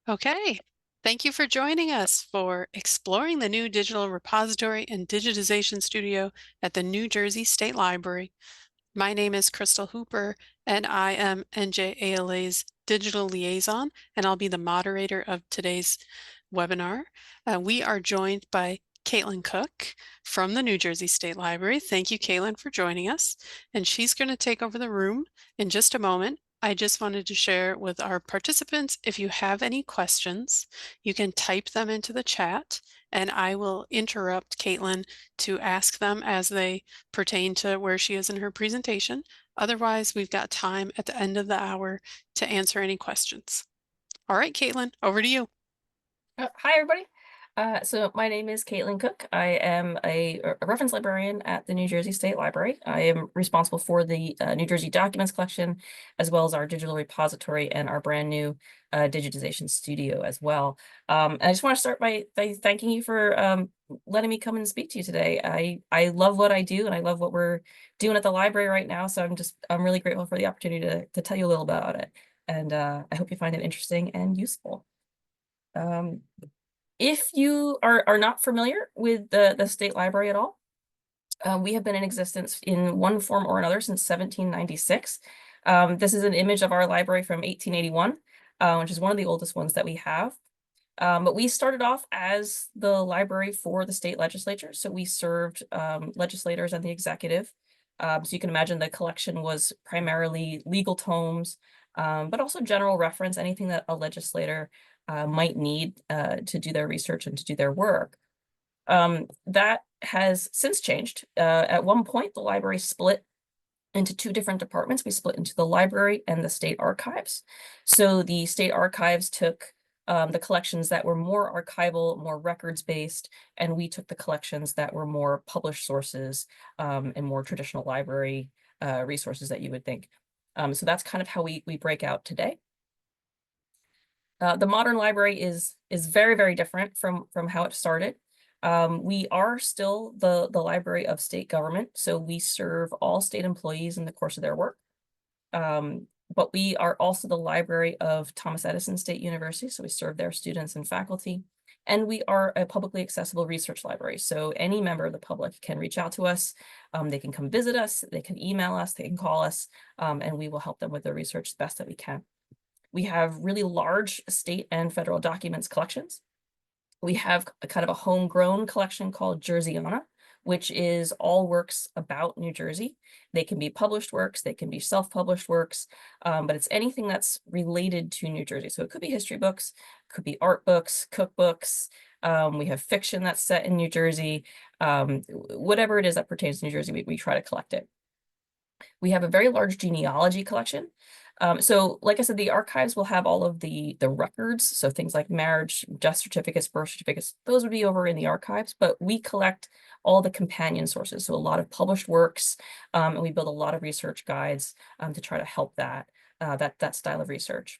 Okay, thank you for joining us for exploring the new digital repository and digitization studio at the New Jersey State Library. My name is Crystal Hooper, and I am NJALA's digital liaison, and I'll be the moderator of today's webinar. We are joined by Caitlyn Cook from the New Jersey State Library. Thank you, Caitlyn, for joining us. And she's going to take over the room in just a moment. I just wanted to share with our participants, if you have any questions, you can type them into the chat, and I will interrupt Caitlyn to ask them as they pertain to where she is in her presentation. Otherwise, we've got time at the end of the hour to answer any questions. All right, Caitlyn, over to you. Hi, everybody. So my name is Caitlyn Cook. I am a reference librarian at the New Jersey State Library. I am responsible for the New Jersey documents collection, as well as our digital repository and our brand new digitization studio as well. And I just want to start by thanking you for letting me come and speak to you today. I love what I do, and I love what we're doing at the library right now. So I'm really grateful for the opportunity to tell you a little about it. And I hope you find it interesting and useful. If you are not familiar with the state library at all, we have been in existence in one form or another since 1796. This is an image of our library from 1881, which is one of the oldest ones that we have. But we started off as the library for the state legislature. So we served legislators and the executive. So you can imagine the collection was primarily legal tomes, but also general reference, anything that a legislator might need to do their research and to do their work. That has since changed. At one point, the library split into two different departments. We split into the library and the state archives. So the state archives took the collections that were more archival, more records-based, and we took the collections that were more published sources and more traditional library resources that you would think. So that's kind of how we break out today. The modern library is very, very different from how it started. We are still the library of state government, so we serve all state employees in the course of their work. But we are also the library of Thomas Edison State University, so we serve their students and faculty. And we are a publicly accessible research library, so any member of the public can reach out to us. They can come visit us, they can email us, they can call us, and we will help them with their research the best that we can. We have really large state and federal documents collections. We have a kind of a homegrown collection called Jerseyana, which is all works about New Jersey. They can be published works, they can be self-published works, but it's anything that's related to New Jersey. So it could be history books, could be art books, cookbooks. We have fiction that's set in New Jersey. Whatever it is that pertains to New Jersey, we try to collect it. We have a very large genealogy collection. So like I said, the archives will have all of the records. So things like marriage, death certificates, birth certificates, those would be over in the archives, but we collect all the companion sources. So a lot of published works, and we build a lot of research guides to try to help that style of research.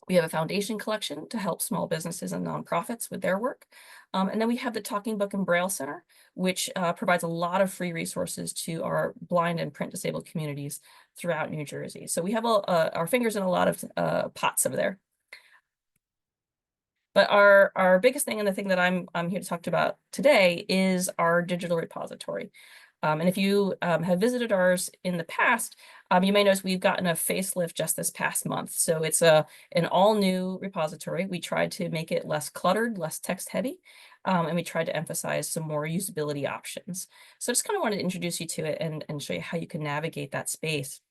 We have a foundation collection to help small businesses and nonprofits with their work. And then we have the Talking Book and Braille Center, which provides a lot of free resources to our blind and print disabled communities throughout New Jersey. So we have our fingers in a lot of pots over there. But our biggest thing, and the thing that I'm here to talk about today, is our digital repository. And if you have visited ours in the past, you may notice we've gotten a facelift just this past month. So it's an all new repository. We tried to make it less cluttered, less text heavy, and we tried to emphasize some more usability options. So I just kind of wanted to introduce you to it and show you how you can navigate that space.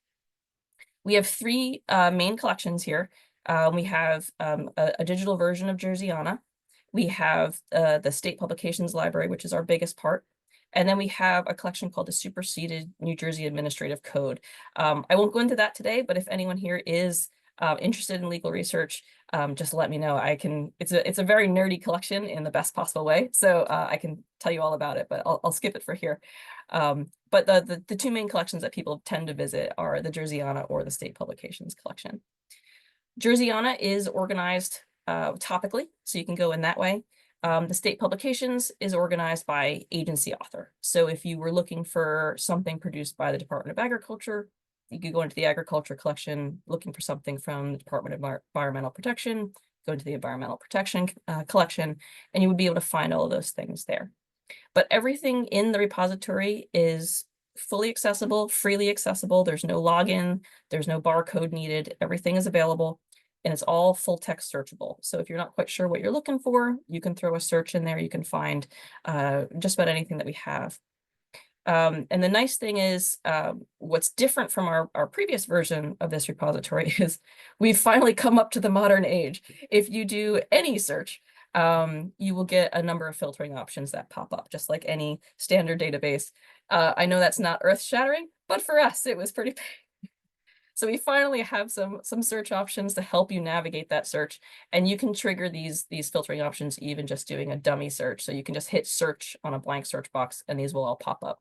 We have three main collections here. We have a digital version of Jerseyana. We have the State Publications Library, which is our biggest part. And then we have a collection called the Superseded New Jersey Administrative Code. I won't go into that today, but if anyone here is interested in legal research, just let me know. It's a very nerdy collection in the best possible way, so I can tell you all about it, but I'll skip it for here. But the two main collections that people tend to visit are the Jerseyana or the State Publications collection. Jerseyana is organized topically, so you can go in that way. The State Publications is organized by agency author. So if you were looking for something produced by the Department of Agriculture, you could go into the Agriculture collection looking for something from the Department of Environmental Protection. go into the environmental protection collection, and you would be able to find all of those things there. But everything in the repository is fully accessible, freely accessible. There's no login, there's no barcode needed. Everything is available and it's all full text searchable. So if you're not quite sure what you're looking for, you can throw a search in there. You can find just about anything that we have. And the nice thing is, what's different from our previous version of this repository is we've finally come up to the modern age. If you do any search, you will get a number of filtering options that pop up, just like any standard database. I know that's not earth-shattering, but for us, it was pretty big. So we finally have some search options to help you navigate that search, and you can trigger these filtering options even just doing a dummy search. So you can just hit search on a blank search box, and these will all pop up.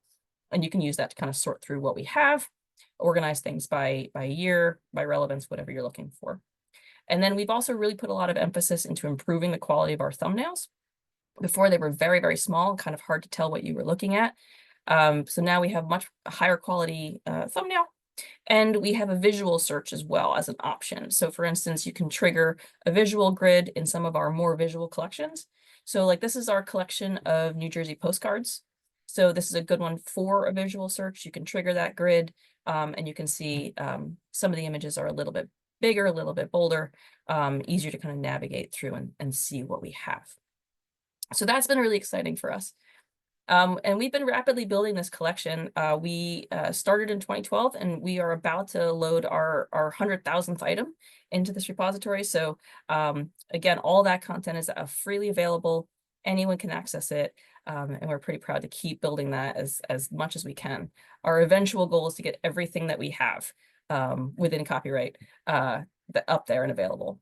And you can use that to kind of sort through what we have, organize things by year, by relevance, whatever you're looking for. And then we've also really put a lot of emphasis into improving the quality of our thumbnails. Before they were very, very small, kind of hard to tell what you were looking at. So now we have much higher quality thumbnail. And we have a visual search as well as an option. So for instance, you can trigger a visual grid in some of our more visual collections. So like this is our collection of New Jersey postcards. So this is a good one for a visual search. You can trigger that grid and you can see some of the images are a little bit bigger, a little bit bolder, easier to kind of navigate through and see what we have. So that's been really exciting for us. And we've been rapidly building this collection. We started in 2012, and we are about to load our 100,000th item into this repository. So again, all that content is freely available. Anyone can access it, and we're pretty proud to keep building that as much as we can. Our eventual goal is to get everything that we have within copyright up there and available.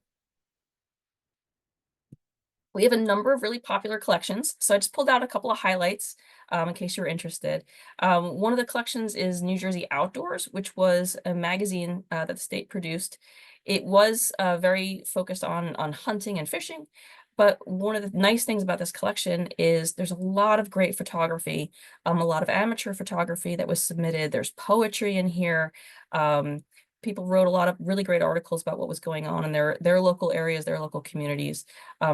We have a number of really popular collections, so I just pulled out a couple of highlights in case you're interested. One of the collections is New Jersey Outdoors, which was a magazine that the state produced. It was very focused on hunting and fishing, but one of the nice things about this collection is there's a lot of great photography, a lot of amateur photography that was submitted. There's poetry in here. People wrote a lot of really great articles about what was going on in their local areas, their local communities.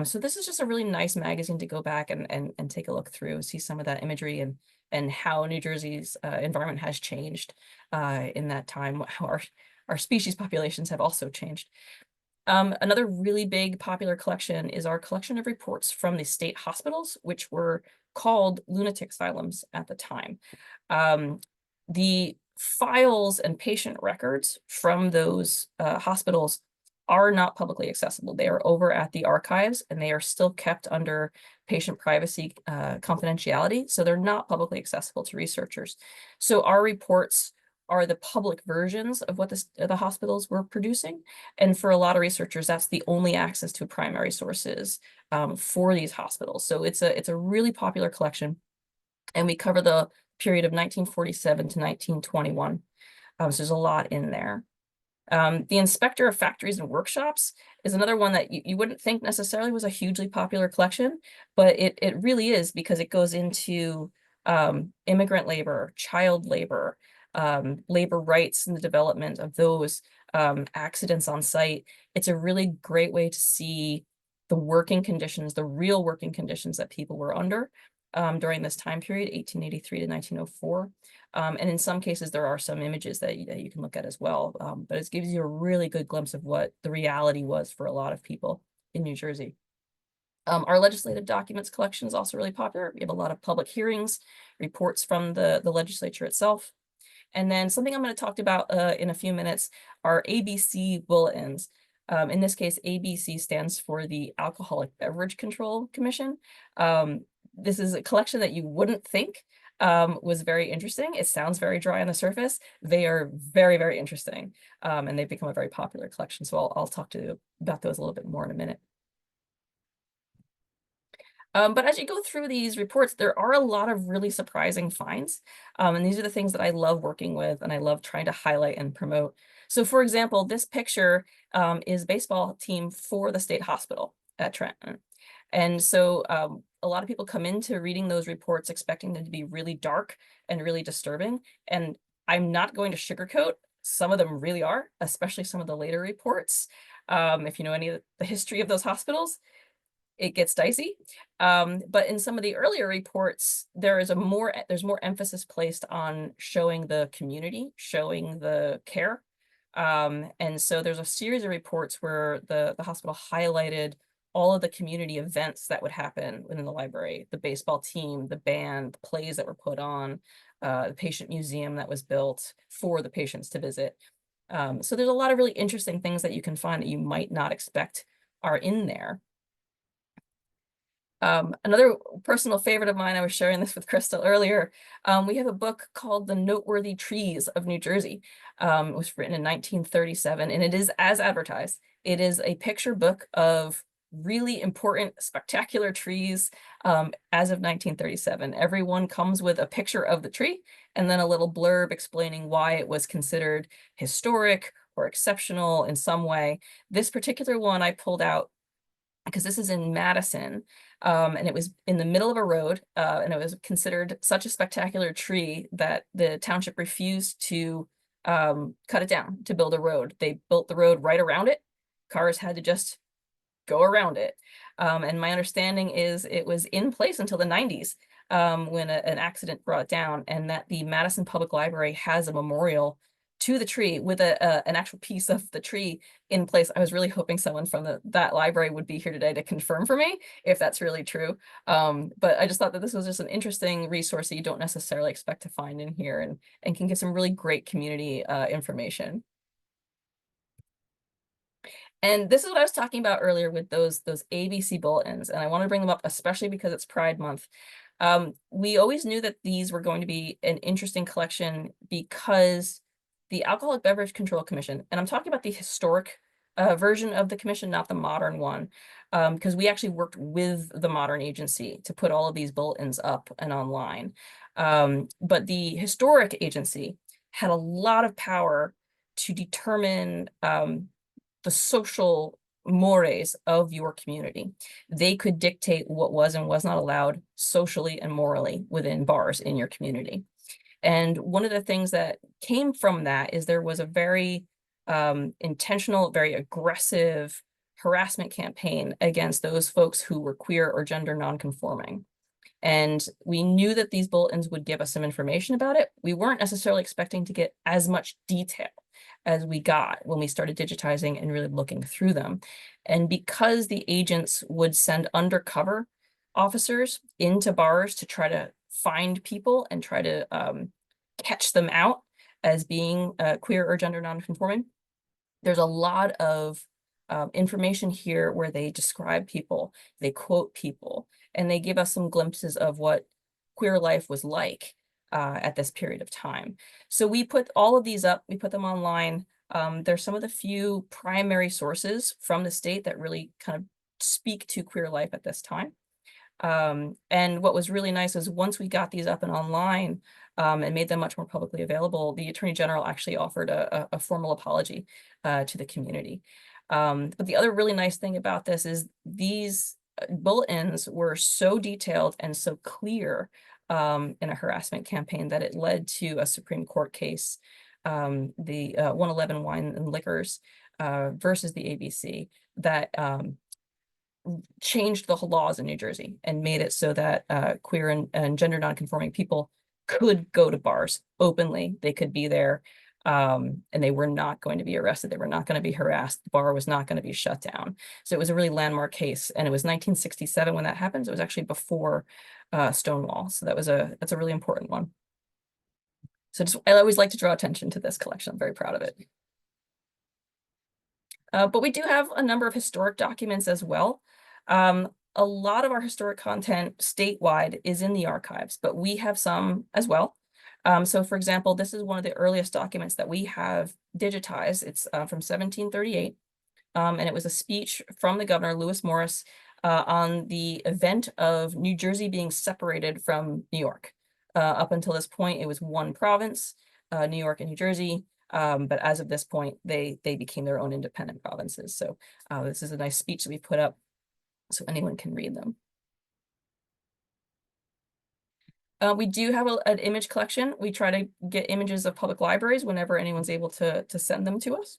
So this is just a really nice magazine to go back and take a look through, see some of that imagery and how New Jersey's environment has changed in that time, how our species populations have also changed. Another really big popular collection is our collection of reports from the state hospitals, which were called lunatic asylums at the time. The files and patient records from those hospitals are not publicly accessible. They are over at the archives and they are still kept under patient privacy confidentiality. So they're not publicly accessible to researchers. So our reports are the public versions of what the hospitals were producing. And for a lot of researchers, that's the only access to primary sources for these hospitals. So it's a really popular collection. And we cover the period of 1947 to 1921. So there's a lot in there. The Inspector of Factories and Workshops is another one that you wouldn't think necessarily was a hugely popular collection, but it really is because it goes into immigrant labor, child labor, labor rights and the development of those accidents on site. It's a really great way to see the working conditions, the real working conditions that people were under during this time period, 1883 to 1904. And in some cases, there are some images that you can look at as well. But it gives you a really good glimpse of what the reality was for a lot of people in New Jersey. Our legislative documents collection is also really popular. We have a lot of public hearings, reports from the legislature itself. And then something I'm going to talk about in a few minutes are ABC bulletins. In this case, ABC stands for the Alcoholic Beverage Control Commission. This is a collection that you wouldn't think was very interesting. It sounds very dry on the surface. They are very, very interesting, and they've become a very popular collection. So I'll talk to you about those a little bit more in a minute. But as you go through these reports, there are a lot of really surprising finds. And these are the things that I love working with and I love trying to highlight and promote. So for example, this picture is a baseball team for the state hospital at Trenton. And so a lot of people come into reading those reports expecting them to be really dark and really disturbing. And I'm not going to sugarcoat. Some of them really are, especially some of the later reports. If you know any of the history of those hospitals, it gets dicey. But in some of the earlier reports, there's more emphasis placed on showing the community, showing the care. And so there's a series of reports where the hospital highlighted all of the community events that would happen within the library, the baseball team, the band, the plays that were put on, the patient museum that was built for the patients to visit. So there's a lot of really interesting things that you can find that you might not expect are in there. Another personal favorite of mine, I was sharing this with Crystal earlier. We have a book called The Noteworthy Trees of New Jersey. It was written in 1937, and it is as advertised. It is a picture book of really important, spectacular trees as of 1937. Everyone comes with a picture of the tree and then a little blurb explaining why it was considered historic or exceptional in some way. This particular one I pulled out because this is in Madison, and it was in the middle of a road, and it was considered such a spectacular tree that the township refused to cut it down to build a road. They built the road right around it. Cars had to just go around it. And my understanding is it was in place until the 90s when an accident brought it down, and that the Madison Public Library has a memorial to the tree with an actual piece of the tree in place. I was really hoping someone from that library would be here today to confirm for me if that's really true. But I just thought that this was just an interesting resource that you don't necessarily expect to find in here, and can give some really great community information. And this is what I was talking about earlier with those ABC bulletins, and I want to bring them up especially because it's Pride Month. We always knew that these were going to be an interesting collection because the Alcoholic Beverage Control Commission, and I'm talking about the historic version of the commission, not the modern one, because we actually worked with the modern agency to put all of these bulletins up and online. But the historic agency had a lot of power to determine the social mores of your community. They could dictate what was and was not allowed socially and morally within bars in your community. And one of the things that came from that is there was a very intentional, very aggressive harassment campaign against those folks who were queer or gender nonconforming. And we knew that these bulletins would give us some information about it. We weren't necessarily expecting to get as much detail as we got when we started digitizing and really looking through them. And because the agents would send undercover officers into bars to try to find people and try to catch them out as being queer or gender nonconforming, there's a lot of information here where they describe people, they quote people, and they give us some glimpses of what queer life was like at this period of time. So we put all of these up, we put them online. There's some of the few primary sources from the state that really kind of speak to queer life at this time. And what was really nice is once we got these up and online and made them much more publicly available, the Attorney General actually offered a formal apology to the community. But the other really nice thing about this is these bulletins were so detailed and so clear in a harassment campaign that it led to a Supreme Court case, the 111 Wine and Liquors versus the ABC, that changed the laws in New Jersey and made it so that queer and gender nonconforming people could go to bars openly. They could be there, and they were not going to be arrested. They were not going to be harassed. The bar was not going to be shut down. So it was a really landmark case, and it was 1967 when that happened. So it was actually before Stonewall. So that's a really important one. So I always like to draw attention to this collection. I'm very proud of it. But we do have a number of historic documents as well. A lot of our historic content statewide is in the archives, but we have some as well. So for example, this is one of the earliest documents that we have digitized. It's from 1738, and it was a speech from the governor, Lewis Morris, on the event of New Jersey being separated from New York. Up until this point, it was one province, New York and New Jersey. But as of this point, they became their own independent provinces. So this is a nice speech that we put up so anyone can read them. We do have an image collection. We try to get images of public libraries whenever anyone's able to send them to us.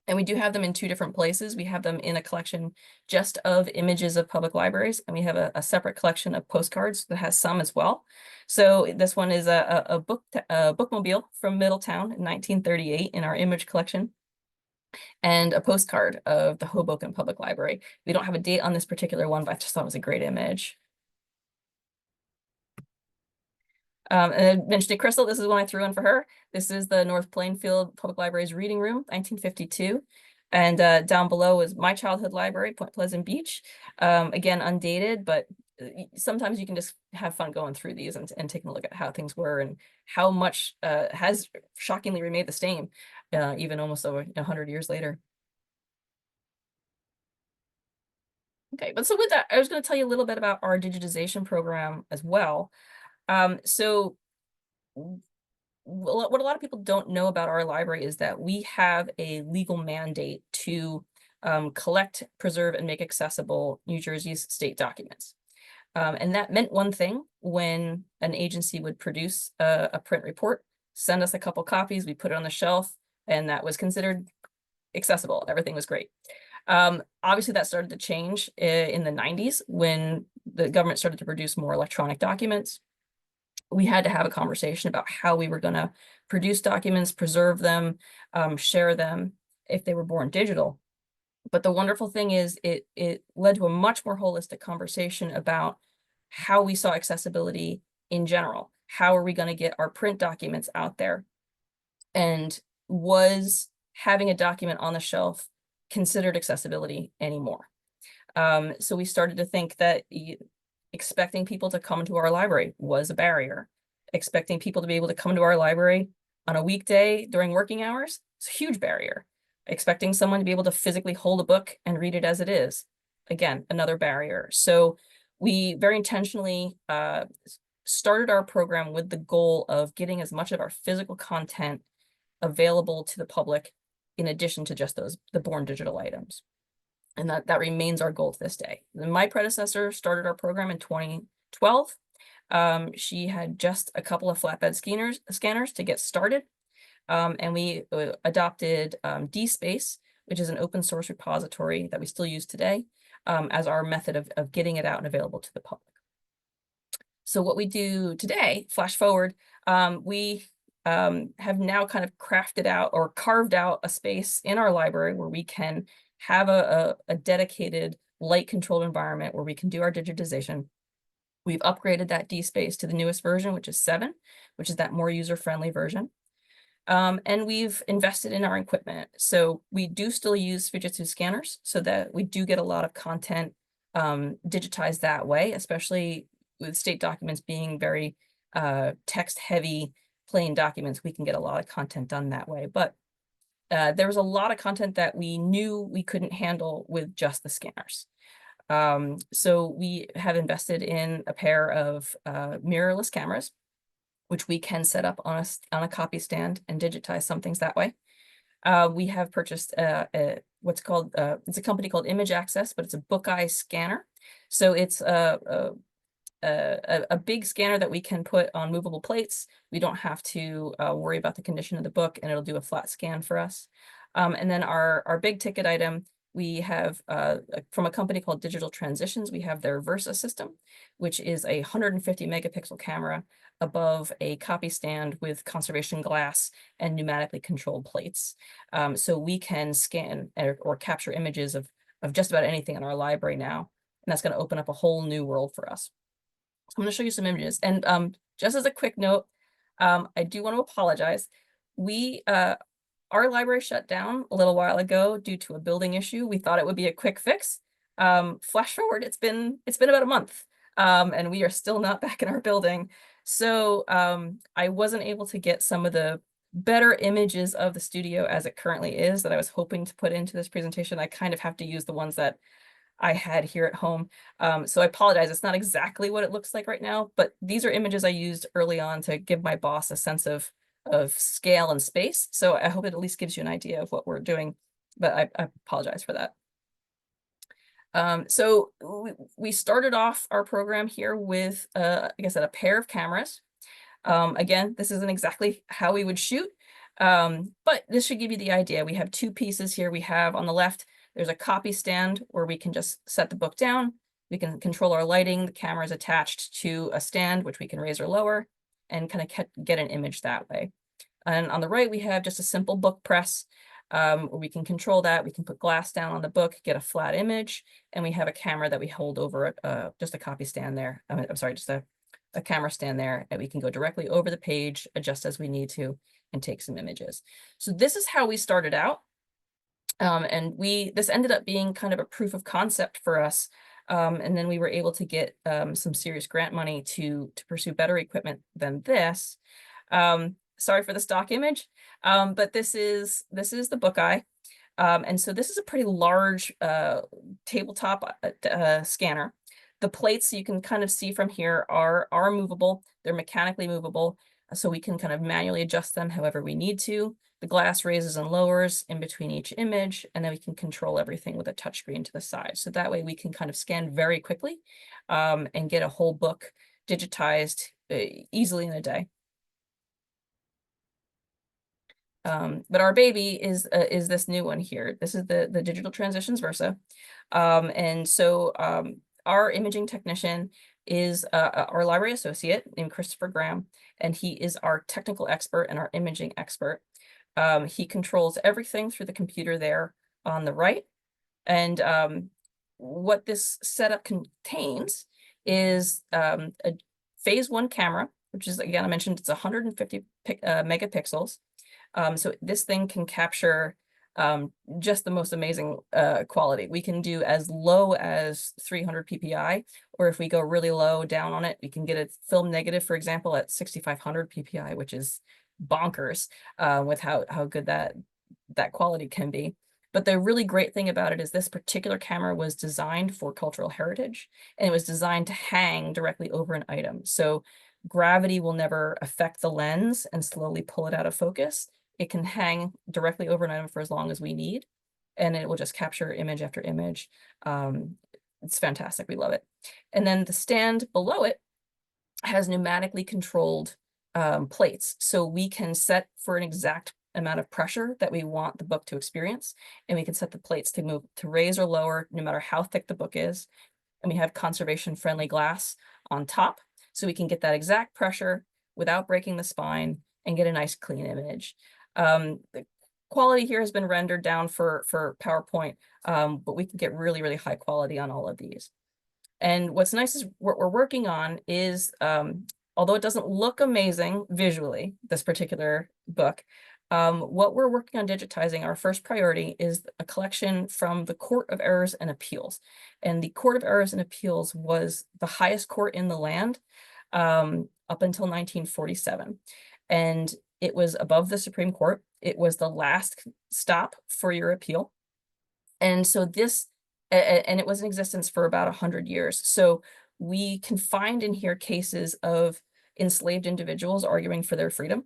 And we do have them in two different places. We have them in a collection just of images of public libraries, and we have a separate collection of postcards that has some as well. So this one is a bookmobile from Middletown in 1938 in our image collection, and a postcard of the Hoboken Public Library. We don't have a date on this particular one, but I just thought it was a great image. And I mentioned to Crystal, this is one I threw in for her. This is the North Plainfield Public Library's reading room, 1952. And down below is my childhood library, Point Pleasant Beach. Again, undated, but sometimes you can just have fun going through these and taking a look at how things were and how much has shockingly remained the same, even almost over 100 years later. Okay, but so with that, I was going to tell you a little bit about our digitization program as well. So what a lot of people don't know about our library is that we have a legal mandate to collect, preserve, and make accessible New Jersey's state documents. And that meant one thing: when an agency would produce a print report, send us a couple copies, we put it on the shelf, and that was considered accessible. Everything was great. Obviously, that started to change in the 90s when the government started to produce more electronic documents. We had to have a conversation about how we were going to produce documents, preserve them, share them if they were born digital. But the wonderful thing is it led to a much more holistic conversation about how we saw accessibility in general. How are we going to get our print documents out there? And was having a document on the shelf considered accessibility anymore? So we started to think that expecting people to come to our library was a barrier. Expecting people to be able to come to our library on a weekday during working hours is a huge barrier. Expecting someone to be able to physically hold a book and read it as it is, again, another barrier. So we very intentionally started our program with the goal of getting as much of our physical content available to the public in addition to just the born digital items. And that remains our goal to this day. My predecessor started our program in 2012. She had just a couple of flatbed scanners to get started. And we adopted DSpace, which is an open source repository that we still use today, as our method of getting it out and available to the public. So what we do today, flash forward, we have now kind of crafted out or carved out a space in our library where we can have a dedicated light controlled environment where we can do our digitization. We've upgraded that DSpace to the newest version, which is 7, which is that more user-friendly version. And we've invested in our equipment. So we do still use Fujitsu scanners so that we do get a lot of content digitized that way, especially with state documents being very text-heavy, plain documents. We can get a lot of content done that way. But there was a lot of content that we knew we couldn't handle with just the scanners. So we have invested in a pair of mirrorless cameras, which we can set up on a copy stand and digitize some things that way. We have purchased what's called, it's a company called Image Access, but it's a Bookeye scanner. So it's a big scanner that we can put on movable plates. We don't have to worry about the condition of the book, and it'll do a flat scan for us. And then our big ticket item, we have from a company called Digital Transitions, we have their Versa system, which is a 150 megapixel camera above a copy stand with conservation glass and pneumatically controlled plates. So we can scan or capture images of just about anything in our library now. And that's going to open up a whole new world for us. So I'm going to show you some images. And just as a quick note, I do want to apologize. Our library shut down a little while ago due to a building issue. We thought it would be a quick fix. Flash forward, it's been about a month, and we are still not back in our building. So I wasn't able to get some of the better images of the studio as it currently is that I was hoping to put into this presentation. I kind of have to use the ones that I had here at home. So I apologize. It's not exactly what it looks like right now, but these are images I used early on to give my boss a sense of scale and space. So I hope it at least gives you an idea of what we're doing, but I apologize for that. So we started off our program here with, like I said, a pair of cameras. Again, this isn't exactly how we would shoot. But this should give you the idea. We have two pieces here. We have on the left, there's a copy stand where we can just set the book down. We can control our lighting. The camera is attached to a stand, which we can raise or lower and kind of get an image that way. And on the right, we have just a simple book press where we can control that. We can put glass down on the book, get a flat image, and we have a camera that we hold over just a copy stand there. I'm sorry, just a camera stand there, and we can go directly over the page, adjust as we need to, and take some images. So this is how we started out. And this ended up being kind of a proof of concept for us. And then we were able to get some serious grant money to pursue better equipment than this. Sorry for the stock image, but this is the book eye. And so this is a pretty large tabletop scanner. The plates you can kind of see from here are movable. They're mechanically movable, so we can kind of manually adjust them however we need to. The glass raises and lowers in between each image, and then we can control everything with a touchscreen to the side. So that way we can kind of scan very quickly and get a whole book digitized easily in a day. But our baby is this new one here. This is the Digital Transitions Versa. And so our imaging technician is our library associate named Christopher Graham, and he is our technical expert and our imaging expert. He controls everything through the computer there on the right. And what this setup contains is a phase 1 camera, which is, again, I mentioned it's 150 megapixels. So this thing can capture just the most amazing quality. We can do as low as 300 PPI, or if we go really low down on it, we can get a film negative, for example, at 6,500 PPI, which is bonkers with how good that quality can be. But the really great thing about it is this particular camera was designed for cultural heritage, and it was designed to hang directly over an item. So gravity will never affect the lens and slowly pull it out of focus. It can hang directly over an item for as long as we need, and it will just capture image after image. It's fantastic. We love it. And then the stand below it has pneumatically controlled plates. So we can set for an exact amount of pressure that we want the book to experience, and we can set the plates to move to raise or lower no matter how thick the book is. And we have conservation friendly glass on top, so we can get that exact pressure without breaking the spine and get a nice clean image. The quality here has been rendered down for PowerPoint, but we can get really, really high quality on all of these. And what's nice is what we're working on is, although it doesn't look amazing visually, this particular book, what we're working on digitizing, our first priority is a collection from the Court of Errors and Appeals. And the Court of Errors and Appeals was the highest court in the land up until 1947. And it was above the Supreme Court. It was the last stop for your appeal. And so and it was in existence for about 100 years. So we can find in here cases of enslaved individuals arguing for their freedom,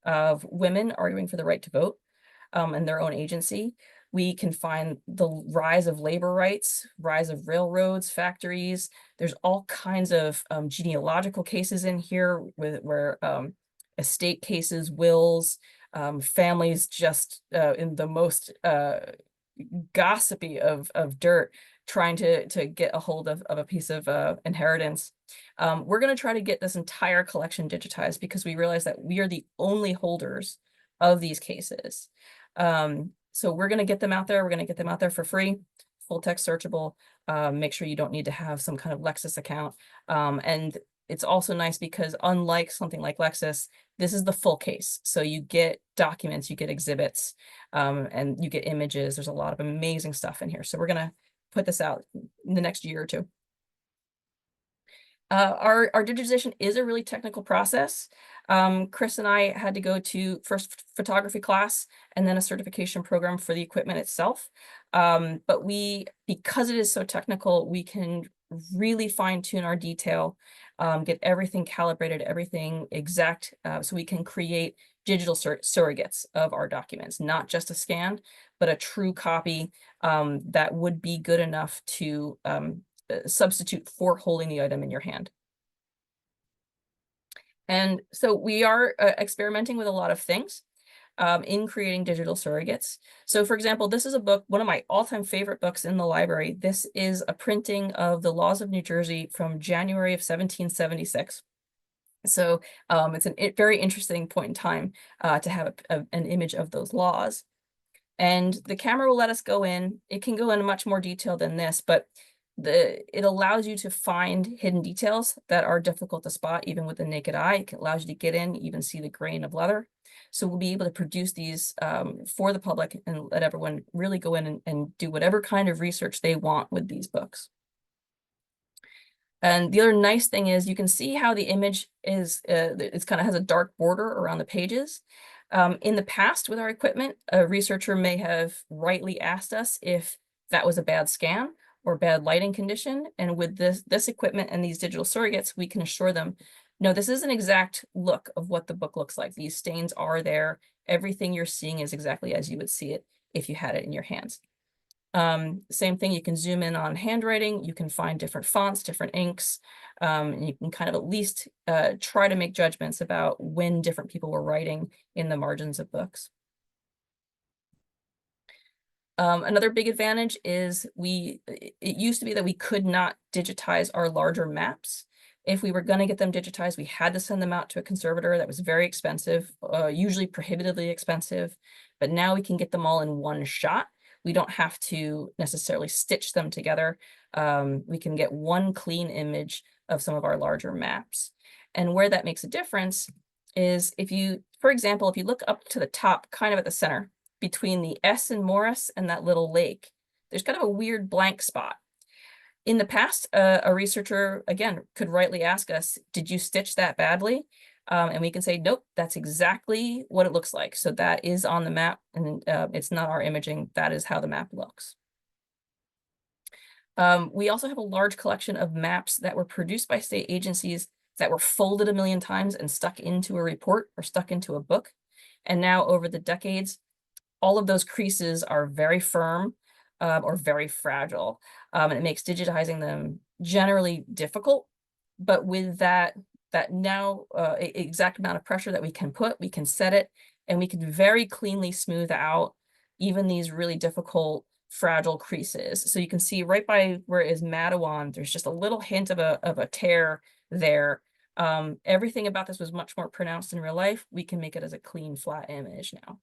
of women arguing for the right to vote and their own agency. We can find the rise of labor rights, rise of railroads, factories. There's all kinds of genealogical cases in here where estate cases, wills, families just in the most gossipy of dirt trying to get a hold of a piece of inheritance. We're going to try to get this entire collection digitized because we realize that we are the only holders of these cases. So we're going to get them out there. We're going to get them out there for free, full text searchable. Make sure you don't need to have some kind of Lexis account. And it's also nice because unlike something like Lexis, this is the full case. So you get documents, you get exhibits, and you get images. There's a lot of amazing stuff in here. So we're going to put this out in the next year or two. Our digitization is a really technical process. Chris and I had to go to first photography class and then a certification program for the equipment itself. But because it is so technical, we can really fine tune our detail, get everything calibrated, everything exact, so we can create digital surrogates of our documents, not just a scan, but a true copy that would be good enough to substitute for holding the item in your hand. And so we are experimenting with a lot of things. in creating digital surrogates. So for example, this is a book, one of my all-time favorite books in the library. This is a printing of the laws of New Jersey from January of 1776. So it's a very interesting point in time to have an image of those laws. And the camera will let us go in. It can go into much more detail than this, but it allows you to find hidden details that are difficult to spot even with the naked eye. It allows you to get in, even see the grain of leather. So we'll be able to produce these for the public and let everyone really go in and do whatever kind of research they want with these books. And the other nice thing is you can see how the image is, it kind of has a dark border around the pages. In the past with our equipment, a researcher may have rightly asked us if that was a bad scan or bad lighting condition. And with this equipment and these digital surrogates, we can assure them, no, this is an exact look of what the book looks like. These stains are there. Everything you're seeing is exactly as you would see it if you had it in your hands. Same thing, you can zoom in on handwriting, you can find different fonts, different inks, and you can kind of at least try to make judgments about when different people were writing in the margins of books. Another big advantage is it used to be that we could not digitize our larger maps. If we were going to get them digitized, we had to send them out to a conservator. That was very expensive, usually prohibitively expensive, but now we can get them all in one shot. We don't have to necessarily stitch them together. We can get one clean image of some of our larger maps. And where that makes a difference is if you, for example, if you look up to the top, kind of at the center, between the S in Morris and that little lake, there's kind of a weird blank spot. In the past, a researcher, again, could rightly ask us, did you stitch that badly? And we can say, nope, that's exactly what it looks like. So that is on the map, and it's not our imaging. That is how the map looks. We also have a large collection of maps that were produced by state agencies that were folded a million times and stuck into a report or stuck into a book. And now over the decades, all of those creases are very firm or very fragile. And it makes digitizing them generally difficult. But with that now exact amount of pressure that we can set it, and we can very cleanly smooth out even these really difficult fragile creases. So you can see right by where it is Madawan, there's just a little hint of a tear there. Everything about this was much more pronounced in real life. We can make it as a clean, flat image now.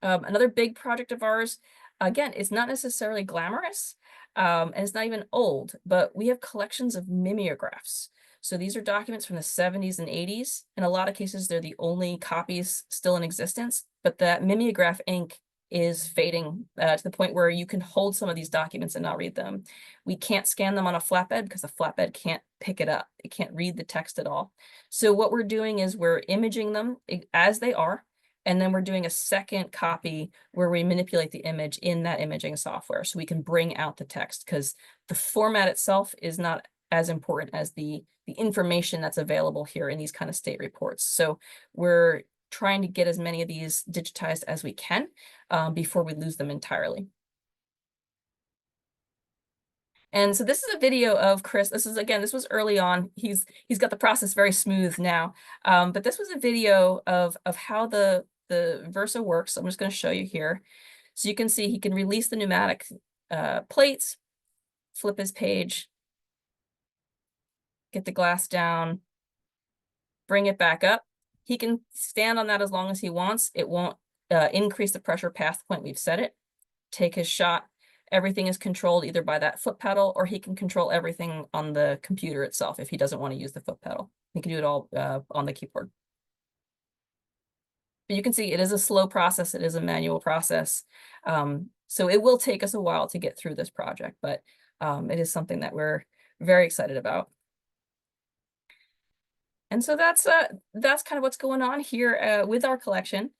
Another big project of ours, again, it's not necessarily glamorous, and it's not even old, but we have collections of mimeographs. So these are documents from the 70s and 80s. In a lot of cases, they're the only copies still in existence, but that mimeograph ink is fading to the point where you can hold some of these documents and not read them. We can't scan them on a flatbed because the flatbed can't pick it up. It can't read the text at all. So what we're doing is we're imaging them as they are, and then we're doing a second copy where we manipulate the image in that imaging software so we can bring out the text, because the format itself is not as important as the information that's available here in these kind of state reports. So we're trying to get as many of these digitized as we can before we lose them entirely. And so this is a video of Chris. This was early on. He's got the process very smooth now. But this was a video of how the Versa works. I'm just going to show you here. So you can see he can release the pneumatic plates, flip his page, get the glass down, bring it back up. He can stand on that as long as he wants. It won't increase the pressure past the point we've set it. Take his shot. Everything is controlled either by that foot pedal, or he can control everything on the computer itself if he doesn't want to use the foot pedal. He can do it all on the keyboard. But you can see it is a slow process. It is a manual process. So it will take us a while to get through this project, but it is something that we're very excited about. And so that's kind of what's going on here with our collection.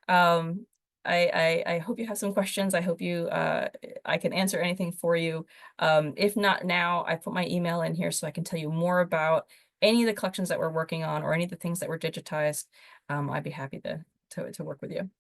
I hope you have some questions. I hope I can answer anything for you. If not now, I put my email in here so I can tell you more about any of the collections that we're working on or any of the things that were digitized. I'd be happy to work with you.